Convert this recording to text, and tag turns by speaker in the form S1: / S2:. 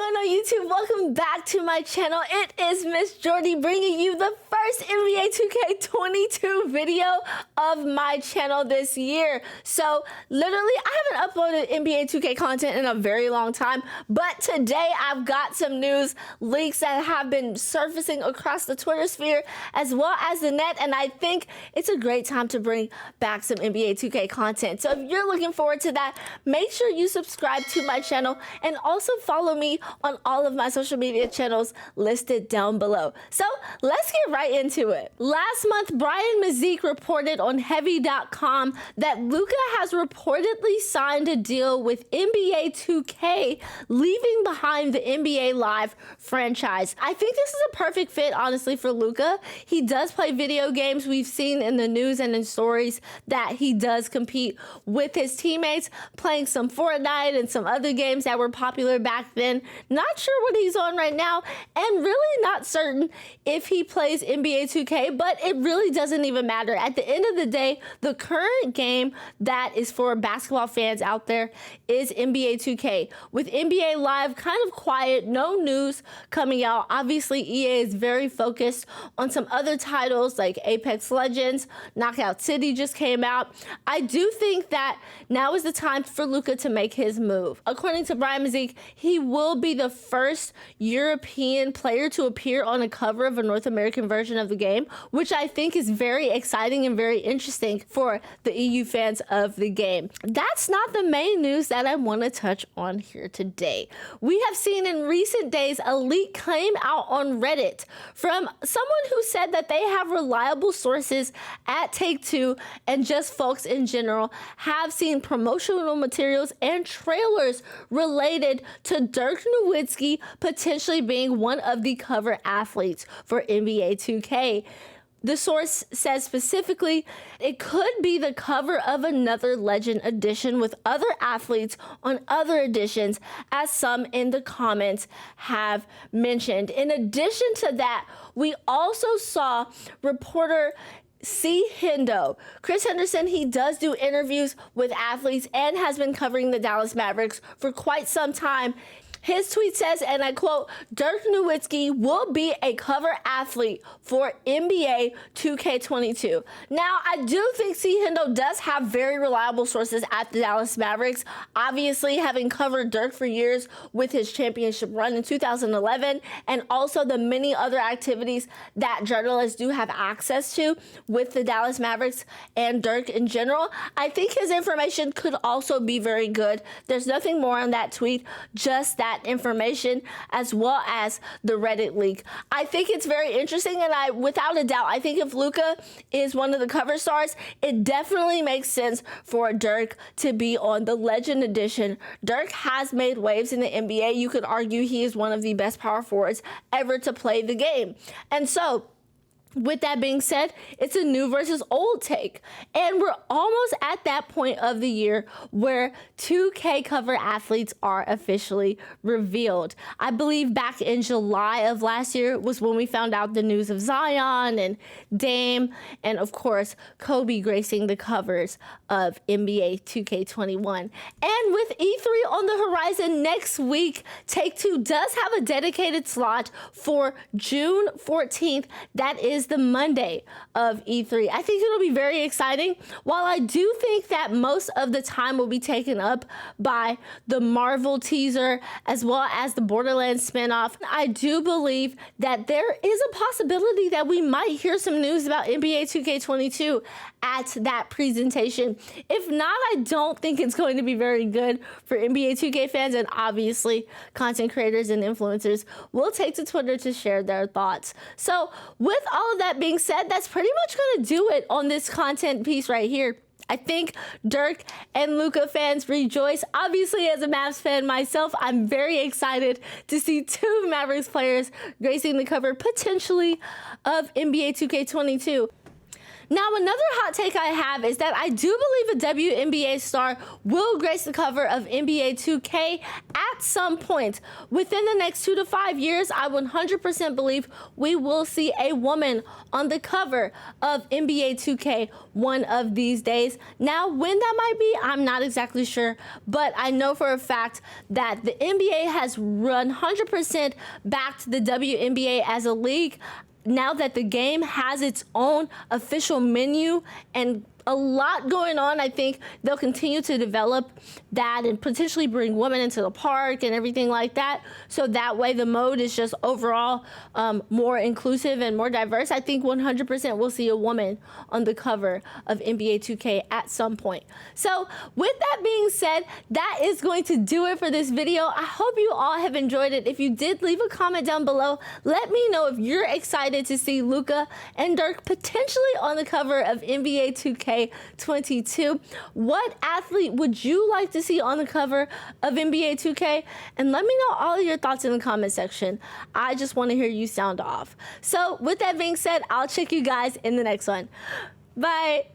S1: going on YouTube? Welcome back to my channel. It is Miss Jourdy bringing you the first NBA 2K22 video of my channel this year. So literally, I haven't uploaded NBA 2K content in a very long time, but today I've got some news leaks that have been surfacing across the Twitter sphere as well as the net, and I think it's a great time to bring back some NBA 2K content. So if you're looking forward to that, make sure you subscribe to my channel and also follow me on all of my social media channels listed down below. So let's get right into it. Last month, Brian Mazik reported on Heavy.com that Luka has reportedly signed a deal with NBA 2K, leaving behind the NBA Live franchise. I think this is a perfect fit, honestly, for Luka. He does play video games. We've seen in the news and in stories that he does compete with his teammates, playing some Fortnite and some other games that were popular back then. Not sure what he's on right now, and really not certain if he plays NBA 2K, but it really doesn't even matter. At the end of the day, the current game that is for basketball fans out there is NBA 2K. With NBA Live kind of quiet, no news coming out. Obviously, EA is very focused on some other titles like Apex Legends, Knockout City just came out. I do think that now is the time for Luka to make his move. According to Brian Mazik, he will be the first European player to appear on a cover of a North American version of the game, which I think is very exciting and very interesting for the EU fans of the game. That's not the main news that I want to touch on here today. We have seen in recent days a leak came out on Reddit from someone who said that they have reliable sources at Take-Two and just folks in general have seen promotional materials and trailers related to Dirk Nowitzki potentially being one of the cover athletes for NBA 2K. The source says specifically it could be the cover of another Legend edition with other athletes on other editions, as some in the comments have mentioned. In addition to that, we also saw reporter C. Hendo. Chris Henderson, he does do interviews with athletes and has been covering the Dallas Mavericks for quite some time. His tweet says, and I quote, "Dirk Nowitzki will be a cover athlete for NBA 2K22. Now, I do think C. Hendo does have very reliable sources at the Dallas Mavericks, obviously having covered Dirk for years with his championship run in 2011, and also the many other activities that journalists do have access to with the Dallas Mavericks and Dirk in general. I think his information could also be very good. There's nothing more on that tweet, just that information as well as the Reddit leak. I think it's very interesting, and without a doubt, I think if Luka is one of the cover stars, it definitely makes sense for Dirk to be on the Legend Edition. Dirk has made waves in the NBA. You could argue he is one of the best power forwards ever to play the game. And so, with that being said, it's a new versus old take. And we're almost at that point of the year where 2K cover athletes are officially revealed. I believe back in July of last year was when we found out the news of Zion and Dame and, of course, Kobe gracing the covers of NBA 2K21. And with E3 on the horizon next week, Take-Two does have a dedicated slot for June 14th. That is the Monday of E3. I think it'll be very exciting. While I do think that most of the time will be taken up by the Marvel teaser as well as the Borderlands spinoff, I do believe that there is a possibility that we might hear some news about NBA 2K22 at that presentation. If not, I don't think it's going to be very good for NBA 2K fans, and obviously content creators and influencers will take to Twitter to share their thoughts. So with all of that being said, that's pretty much going to do it on this content piece right here. I think Dirk and Luka fans rejoice. Obviously, as a Mavs fan myself, I'm very excited to see two Mavericks players gracing the cover potentially of NBA 2K22. Now, another hot take I have is that I do believe a WNBA star will grace the cover of NBA 2K at some point. Within the next 2 to 5 years, I 100% believe we will see a woman on the cover of NBA 2K one of these days. Now, when that might be, I'm not exactly sure, but I know for a fact that the NBA has 100% backed the WNBA as a league. Now that the game has its own official menu and a lot going on, I think they'll continue to develop that and potentially bring women into the park and everything like that. So that way the mode is just overall more inclusive and more diverse. I think 100% we'll see a woman on the cover of NBA 2K at some point. So with that being said, that is going to do it for this video. I hope you all have enjoyed it. If you did, leave a comment down below. Let me know if you're excited to see Luka and Dirk potentially on the cover of NBA 2K 22. What athlete would you like to see on the cover of NBA 2K? And let me know all of your thoughts in the comment section. I just want to hear you sound off. So with that being said, I'll check you guys in the next one. Bye.